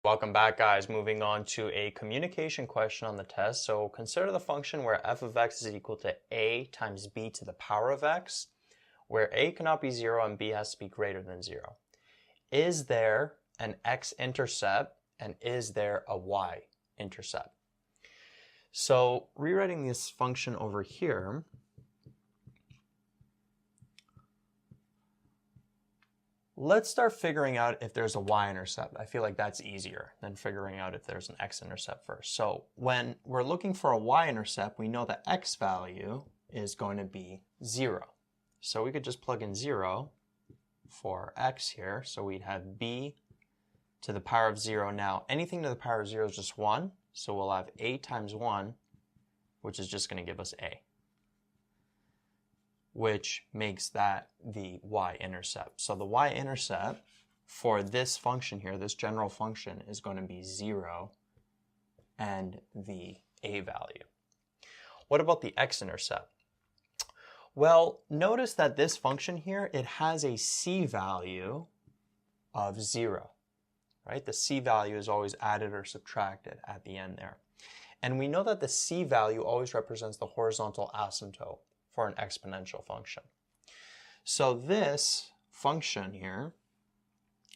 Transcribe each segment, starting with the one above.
Welcome back, guys. Moving on to a communication question on the test. So consider the function where f of x is equal to a times b to the power of x, where a cannot be 0 and b has to be greater than 0. Is there an x-intercept and is there a y-intercept? So rewriting this function over here, let's start figuring out if there's a y-intercept. I feel like that's easier than figuring out if there's an x-intercept first. So when we're looking for a y-intercept, we know the x value is going to be 0. So we could just plug in 0 for x here. So we'd have b to the power of 0. Now, anything to the power of 0 is just 1. So we'll have a times 1, which is just going to give us a, which makes that the y-intercept. So the y-intercept for this function here, this general function, is going to be 0 and the a value. What about the x-intercept? Well, notice that this function here, it has a c value of 0, right? The c value is always added or subtracted at the end there. And we know that the c value always represents the horizontal asymptote for an exponential function. So this function here,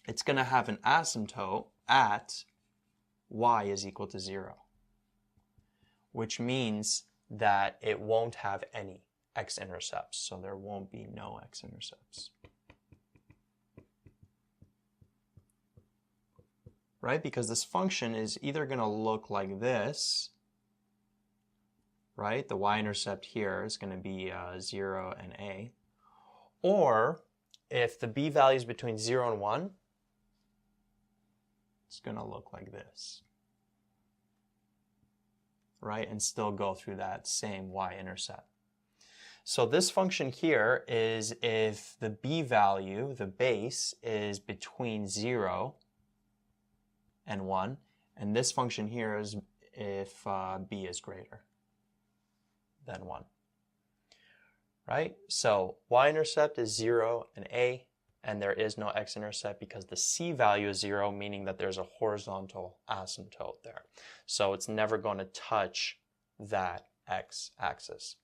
it's going to have an asymptote at y is equal to 0, which means that it won't have any x-intercepts. So there won't be no x-intercepts. Right? Because this function is either going to look like this, right? The y-intercept here is going to be 0 and a. Or if the b value is between 0 and 1, it's going to look like this, right? And still go through that same y-intercept. So this function here is if the b value, the base, is between 0 and 1. And this function here is if b is greater than 1, right? So y-intercept is 0 and a, and there is no x-intercept because the c value is 0, meaning that there's a horizontal asymptote there. So it's never going to touch that x-axis.